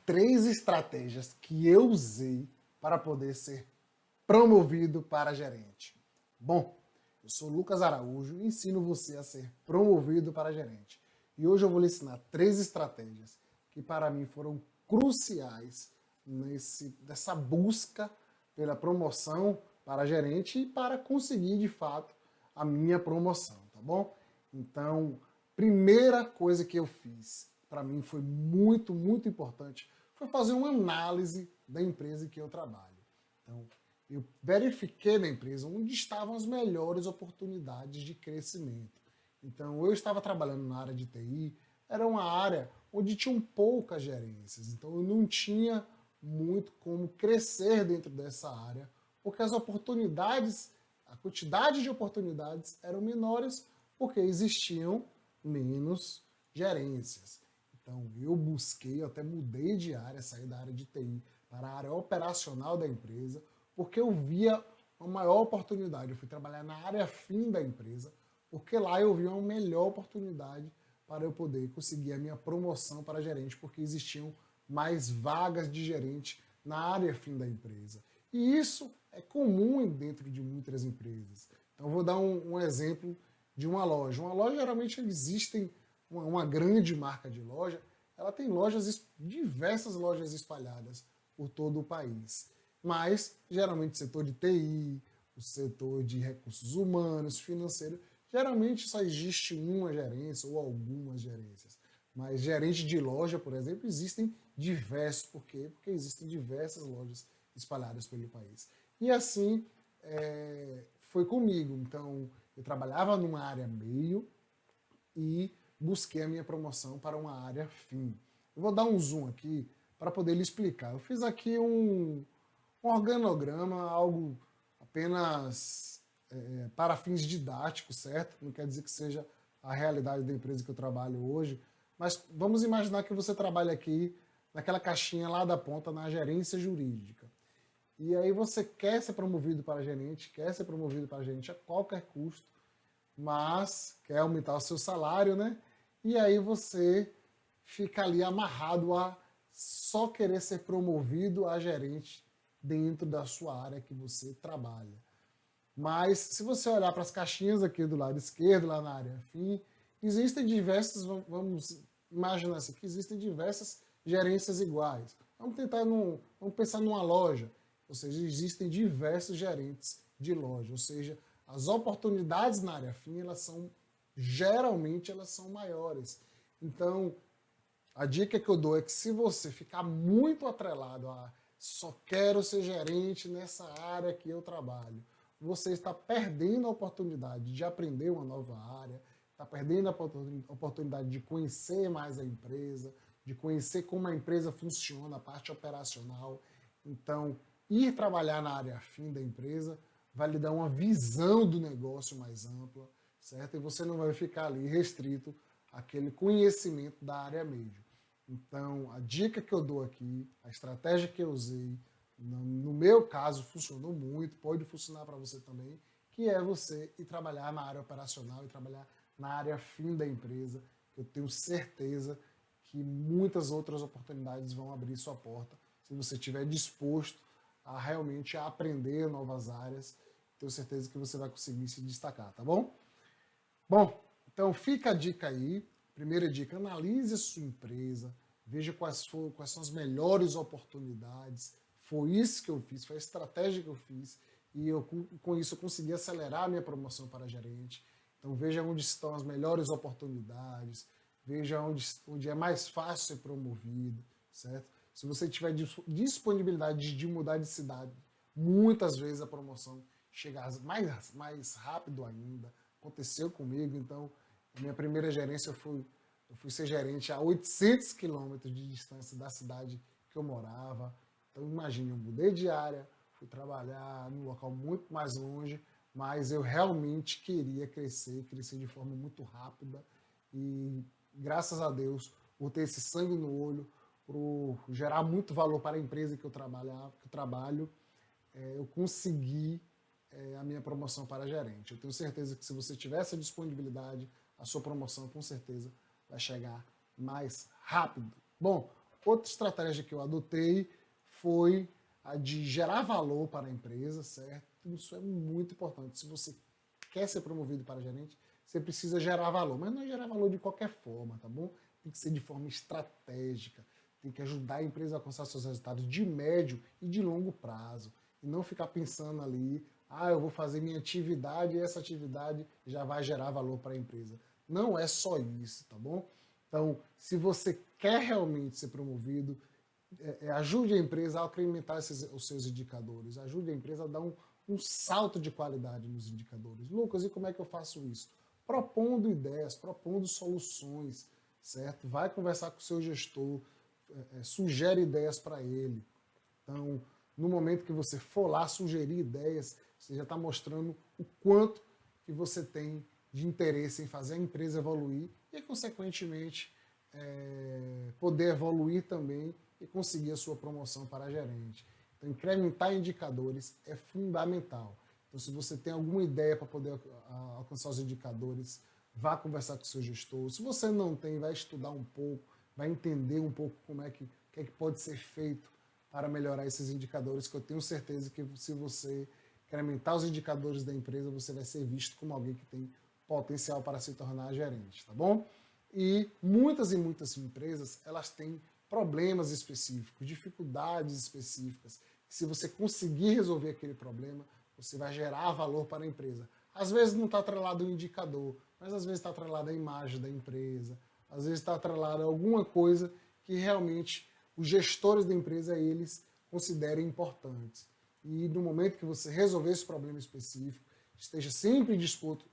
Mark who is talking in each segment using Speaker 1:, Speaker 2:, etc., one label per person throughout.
Speaker 1: 3 estratégias que eu usei para poder ser promovido para gerente. Bom, eu sou Lucas Araújo e ensino você a ser promovido para gerente. E hoje eu vou lhe ensinar 3 estratégias que para mim foram cruciais nessa busca pela promoção para gerente e para conseguir de fato a minha promoção, tá bom? Então, primeira coisa que eu fiz, para mim foi muito importante, foi fazer uma análise da empresa em que eu trabalho. Então, eu verifiquei na empresa onde estavam as melhores oportunidades de crescimento. Então, eu estava trabalhando na área de TI, era uma área onde tinham poucas gerências, então eu não tinha muito como crescer dentro dessa área, porque as oportunidades, a quantidade de oportunidades eram menores porque existiam menos gerências. Então, eu busquei, eu até mudei de área, saí da área de TI para a área operacional da empresa, porque eu via uma maior oportunidade. Eu fui trabalhar na área fim da empresa, porque lá eu via uma melhor oportunidade para eu poder conseguir a minha promoção para gerente, porque existiam mais vagas de gerente na área fim da empresa. E isso é comum dentro de muitas empresas. Então, eu vou dar um exemplo de uma loja. Uma loja, geralmente, existem uma grande marca de loja, ela tem diversas lojas espalhadas por todo o país. Mas, geralmente, o setor de TI, o setor de recursos humanos, financeiro, geralmente só existe uma gerência ou algumas gerências. Mas gerente de loja, por exemplo, existem diversos. Por quê? Porque existem diversas lojas espalhadas pelo país. E assim foi comigo. Então, eu trabalhava numa área meio e busquei a minha promoção para uma área fim. Eu vou dar um zoom aqui para poder lhe explicar. Eu fiz aqui um organograma, algo apenas para fins didáticos, certo? Não quer dizer que seja a realidade da empresa que eu trabalho hoje, mas vamos imaginar que você trabalha aqui naquela caixinha lá da ponta na gerência jurídica. E aí você quer ser promovido para gerente, quer ser promovido para gerente a qualquer custo, mas quer aumentar o seu salário, né? E aí você fica ali amarrado a só querer ser promovido a gerente dentro da sua área que você trabalha. Mas se você olhar para as caixinhas aqui do lado esquerdo, lá na área fim, existem diversas, vamos imaginar assim, que existem diversas gerências iguais. Vamos pensar numa loja, ou seja, existem diversos gerentes de loja, ou seja, as oportunidades na área fim, geralmente elas são maiores. Então, a dica que eu dou é que se você ficar muito atrelado a só quero ser gerente nessa área que eu trabalho, você está perdendo a oportunidade de aprender uma nova área, está perdendo a oportunidade de conhecer mais a empresa, de conhecer como a empresa funciona, a parte operacional. Então, ir trabalhar na área fim da empresa vai lhe dar uma visão do negócio mais ampla, certo? E você não vai ficar ali restrito àquele conhecimento da área médio. Então, a dica que eu dou aqui, a estratégia que eu usei, no meu caso funcionou muito, pode funcionar para você também, que é você ir trabalhar na área operacional e trabalhar na área fim da empresa, que eu tenho certeza que muitas outras oportunidades vão abrir sua porta se você estiver disposto a realmente aprender novas áreas. Tenho certeza que você vai conseguir se destacar, tá bom? Bom, então fica a dica aí. Primeira dica, analise a sua empresa, veja quais são as melhores oportunidades. Foi isso que eu fiz, foi a estratégia que eu fiz. E com isso eu consegui acelerar a minha promoção para gerente. Então veja onde estão as melhores oportunidades, veja onde é mais fácil ser promovido, certo? Se você tiver disponibilidade de mudar de cidade, muitas vezes a promoção chega mais rápido ainda. Aconteceu comigo, então, a minha primeira gerência eu fui ser gerente a 800 quilômetros de distância da cidade que eu morava. Então, imagine, eu mudei de área, fui trabalhar num local muito mais longe, mas eu realmente queria crescer de forma muito rápida e, graças a Deus, por ter esse sangue no olho, por gerar muito valor para a empresa que eu trabalho, eu consegui a minha promoção para gerente. Eu tenho certeza que se você tiver essa disponibilidade, a sua promoção com certeza vai chegar mais rápido. Bom, outra estratégia que eu adotei foi a de gerar valor para a empresa, certo? Isso é muito importante. Se você quer ser promovido para gerente, você precisa gerar valor, mas não é gerar valor de qualquer forma, tá bom? Tem que ser de forma estratégica, tem que ajudar a empresa a alcançar seus resultados de médio e de longo prazo, e não ficar pensando ali, eu vou fazer minha atividade e essa atividade já vai gerar valor para a empresa. Não é só isso, tá bom? Então, se você quer realmente ser promovido, ajude a empresa a incrementar os seus indicadores, ajude a empresa a dar um salto de qualidade nos indicadores. Lucas, e como é que eu faço isso? Propondo ideias, propondo soluções, certo? Vai conversar com o seu gestor, sugere ideias para ele. Então, no momento que você for lá sugerir ideias, você já está mostrando o quanto que você tem de interesse em fazer a empresa evoluir e, consequentemente, poder evoluir também e conseguir a sua promoção para gerente. Então, incrementar indicadores é fundamental. Então, se você tem alguma ideia para poder alcançar os indicadores, vá conversar com o seu gestor. Se você não tem, vai estudar um pouco, vai entender um pouco como é que pode ser feito para melhorar esses indicadores, que eu tenho certeza que se você incrementar os indicadores da empresa, você vai ser visto como alguém que tem potencial para se tornar gerente, tá bom? E muitas empresas, elas têm problemas específicos, dificuldades específicas. Se você conseguir resolver aquele problema, você vai gerar valor para a empresa. Às vezes não está atrelado ao indicador, mas às vezes está atrelado à imagem da empresa, às vezes está atrelado a alguma coisa que realmente os gestores da empresa, eles considerem importantes. E no momento que você resolver esse problema específico, esteja sempre disposto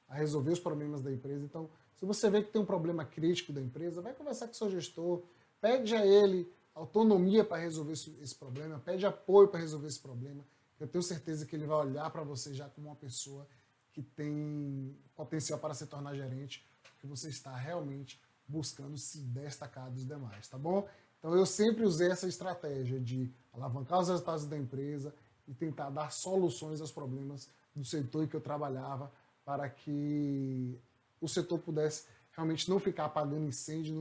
Speaker 1: a resolver os problemas da empresa. Então, se você vê que tem um problema crítico da empresa, vai conversar com o seu gestor, pede a ele autonomia para resolver esse problema, pede apoio para resolver esse problema. Eu tenho certeza que ele vai olhar para você já como uma pessoa que tem potencial para se tornar gerente, porque você está realmente buscando se destacar dos demais, tá bom? Então eu sempre usei essa estratégia de alavancar os resultados da empresa e tentar dar soluções aos problemas do setor em que eu trabalhava, para que o setor pudesse realmente não ficar apagando incêndio,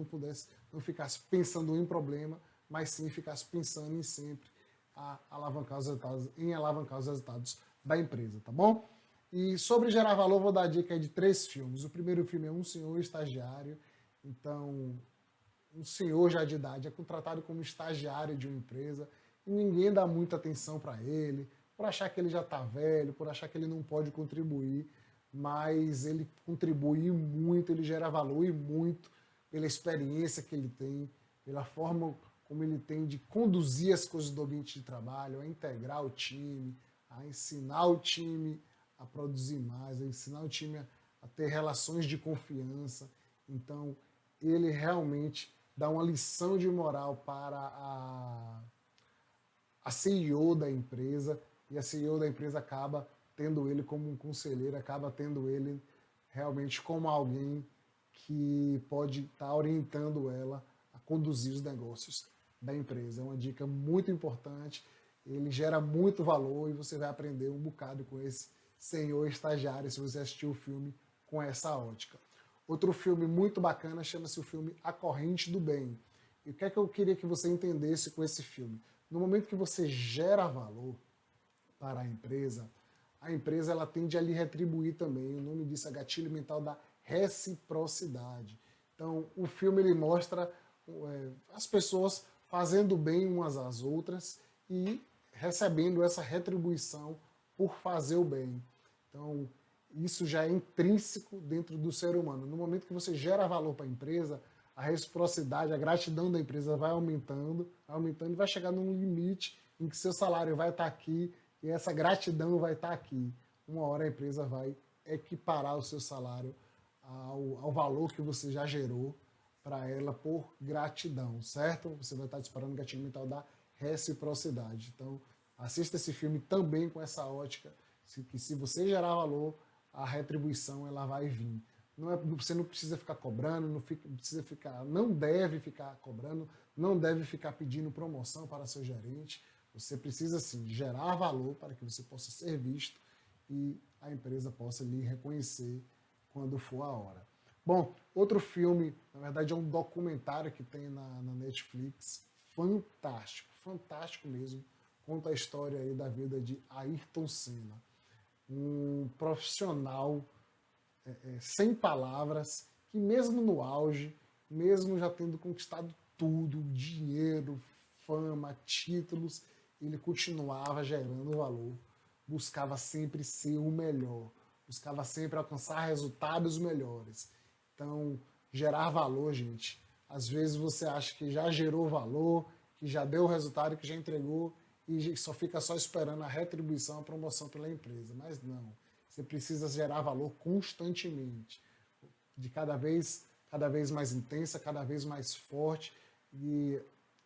Speaker 1: não ficasse pensando em problema, mas sim ficasse pensando em sempre alavancar os resultados da empresa, tá bom? E sobre gerar valor, vou dar a dica de 3 filmes. O primeiro filme é Um Senhor Estagiário. Então, um senhor já de idade é contratado como estagiário de uma empresa e ninguém dá muita atenção para ele, por achar que ele já está velho, por achar que ele não pode contribuir, mas ele contribui muito, ele gera valor e muito pela experiência que ele tem, pela forma como ele tem de conduzir as coisas do ambiente de trabalho, a integrar o time, a ensinar o time a produzir mais, a ensinar o time a ter relações de confiança. Então, ele realmente dá uma lição de moral para a CEO da empresa, e a CEO da empresa acaba tendo ele como um conselheiro, acaba tendo ele realmente como alguém que pode estar orientando ela a conduzir os negócios da empresa. É uma dica muito importante, ele gera muito valor e você vai aprender um bocado com esse senhor estagiário se você assistir o filme com essa ótica. Outro filme muito bacana chama-se o filme A Corrente do Bem. E o que é que eu queria que você entendesse com esse filme? No momento que você gera valor para a empresa ela tende a lhe retribuir também. O nome disso é gatilho mental da reciprocidade. Então, o filme ele mostra as pessoas fazendo bem umas às outras e recebendo essa retribuição por fazer o bem. Então, isso já é intrínseco dentro do ser humano. No momento que você gera valor para a empresa, a reciprocidade, a gratidão da empresa vai aumentando e vai chegar num limite em que seu salário vai estar aqui e essa gratidão vai estar aqui. Uma hora a empresa vai equiparar o seu salário ao valor que você já gerou para ela por gratidão, certo? Você vai estar disparando o gatilho mental da reciprocidade. Então, assista esse filme também com essa ótica, que se você gerar valor, a retribuição ela vai vir. Você não precisa ficar cobrando, não deve ficar cobrando, não deve ficar pedindo promoção para seu gerente. Você precisa, sim, gerar valor para que você possa ser visto e a empresa possa lhe reconhecer quando for a hora. Bom, outro filme, na verdade é um documentário que tem na Netflix, fantástico, fantástico mesmo, conta a história aí da vida de Ayrton Senna, um profissional sem palavras, que mesmo no auge, mesmo já tendo conquistado tudo, dinheiro, fama, títulos, ele continuava gerando valor, buscava sempre ser o melhor, buscava sempre alcançar resultados melhores. Então, gerar valor, gente. Às vezes você acha que já gerou valor, que já deu o resultado, que já entregou e só fica só esperando a retribuição, a promoção pela empresa. Mas não. Você precisa gerar valor constantemente, de cada vez mais intensa, cada vez mais forte e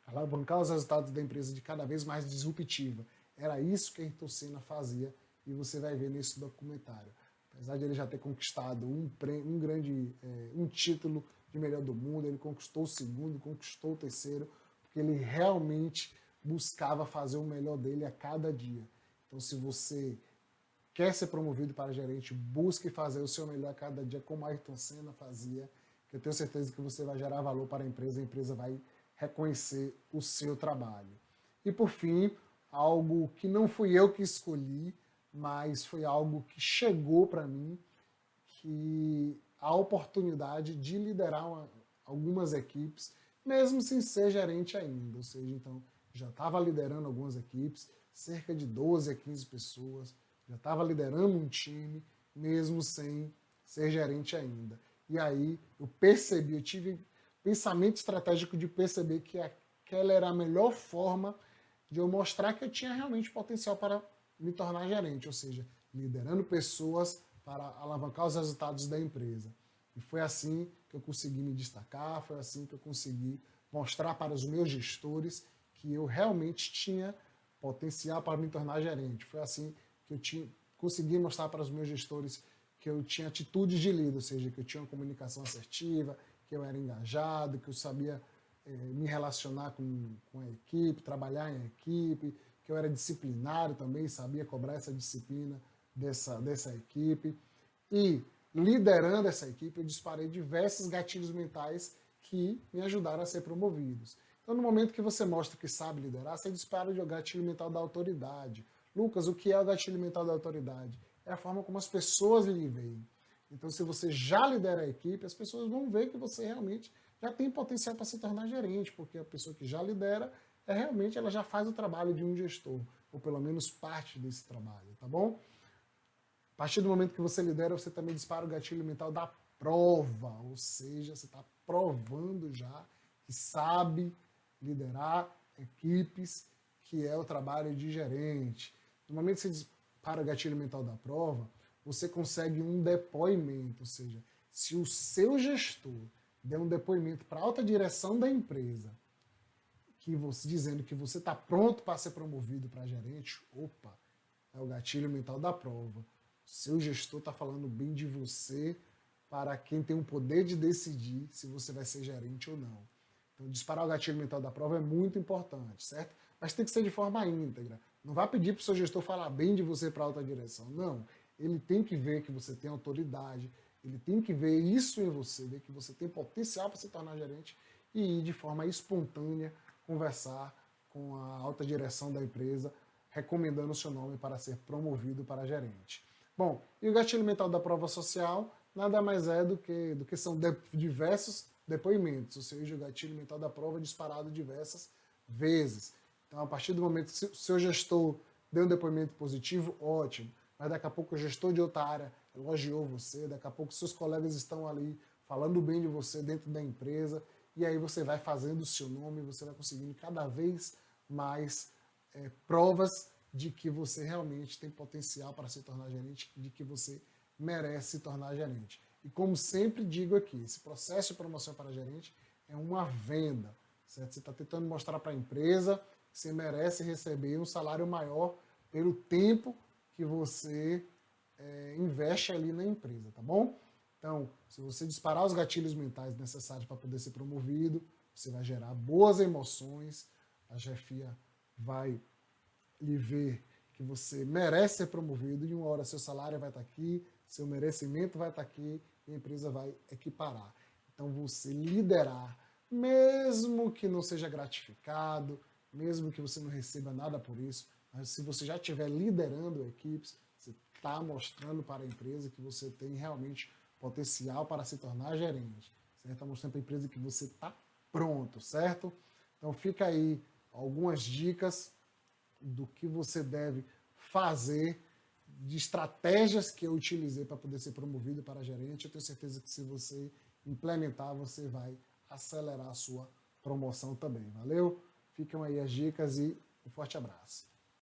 Speaker 1: alavancar os resultados da empresa de cada vez mais disruptiva. Era isso que a Ayrton Senna fazia e você vai ver nesse documentário. Apesar de ele já ter conquistado um título de melhor do mundo, ele conquistou o segundo, conquistou o terceiro, porque ele realmente buscava fazer o melhor dele a cada dia. Então, se você quer ser promovido para gerente, busque fazer o seu melhor a cada dia, como a Ayrton Senna fazia, que eu tenho certeza que você vai gerar valor para a empresa vai reconhecer o seu trabalho. E por fim, algo que não fui eu que escolhi, mas foi algo que chegou para mim, que a oportunidade de liderar algumas equipes, mesmo sem ser gerente ainda, ou seja, então já estava liderando algumas equipes, cerca de 12 a 15 pessoas, já estava liderando um time, mesmo sem ser gerente ainda. E aí eu percebi, eu tive pensamento estratégico de perceber que aquela era a melhor forma de eu mostrar que eu tinha realmente potencial para me tornar gerente, ou seja, liderando pessoas para alavancar os resultados da empresa. E foi assim que eu consegui me destacar, foi assim que eu consegui mostrar para os meus gestores que eu realmente tinha potencial para me tornar gerente. Foi assim que eu consegui mostrar para os meus gestores que eu tinha atitudes de líder, ou seja, que eu tinha uma comunicação assertiva, que eu era engajado, que eu sabia me relacionar com a equipe, trabalhar em equipe, que eu era disciplinário também, sabia cobrar essa disciplina dessa equipe. E liderando essa equipe, eu disparei diversos gatilhos mentais que me ajudaram a ser promovidos. Então, no momento que você mostra que sabe liderar, você dispara o gatilho mental da autoridade. Lucas, o que é o gatilho mental da autoridade? É a forma como as pessoas lhe veem. Então, se você já lidera a equipe, as pessoas vão ver que você realmente já tem potencial para se tornar gerente, porque a pessoa que já lidera, realmente ela já faz o trabalho de um gestor, ou pelo menos parte desse trabalho, tá bom? A partir do momento que você lidera, você também dispara o gatilho mental da prova, ou seja, você está provando já que sabe liderar equipes, que é o trabalho de gerente. No momento que você dispara o gatilho mental da prova, você consegue um depoimento, ou seja, se o seu gestor der um depoimento para a alta direção da empresa, dizendo que você está pronto para ser promovido para gerente, opa, é o gatilho mental da prova. Seu gestor está falando bem de você para quem tem o poder de decidir se você vai ser gerente ou não. Então, disparar o gatilho mental da prova é muito importante, certo? Mas tem que ser de forma íntegra. Não vá pedir para o seu gestor falar bem de você para a alta direção. Não. Ele tem que ver que você tem autoridade, ele tem que ver isso em você, ver que você tem potencial para se tornar gerente e ir de forma espontânea conversar com a alta direção da empresa, recomendando o seu nome para ser promovido para gerente. Bom, e o gatilho mental da prova social nada mais é do que são diversos depoimentos, ou seja, o gatilho mental da prova é disparado diversas vezes. Então, a partir do momento que o seu gestor deu um depoimento positivo, ótimo. Mas daqui a pouco o gestor de outra área elogiou você, daqui a pouco seus colegas estão ali falando bem de você dentro da empresa, e aí você vai fazendo o seu nome, você vai conseguindo cada vez mais provas de que você realmente tem potencial para se tornar gerente, de que você merece se tornar gerente. E como sempre digo aqui, esse processo de promoção para gerente é uma venda, certo? Você está tentando mostrar para a empresa que você merece receber um salário maior pelo tempo que você investe ali na empresa, tá bom? Então, se você disparar os gatilhos mentais necessários para poder ser promovido, você vai gerar boas emoções, a chefia vai lhe ver que você merece ser promovido e uma hora seu salário vai estar aqui, seu merecimento vai estar aqui e a empresa vai equiparar. Então, você liderar, mesmo que não seja gratificado, mesmo que você não receba nada por isso, mas se você já estiver liderando equipes, você está mostrando para a empresa que você tem realmente potencial para se tornar gerente. Você está mostrando para a empresa que você está pronto, certo? Então fica aí algumas dicas do que você deve fazer, de estratégias que eu utilizei para poder ser promovido para gerente. Eu tenho certeza que se você implementar, você vai acelerar a sua promoção também. Valeu? Ficam aí as dicas e um forte abraço.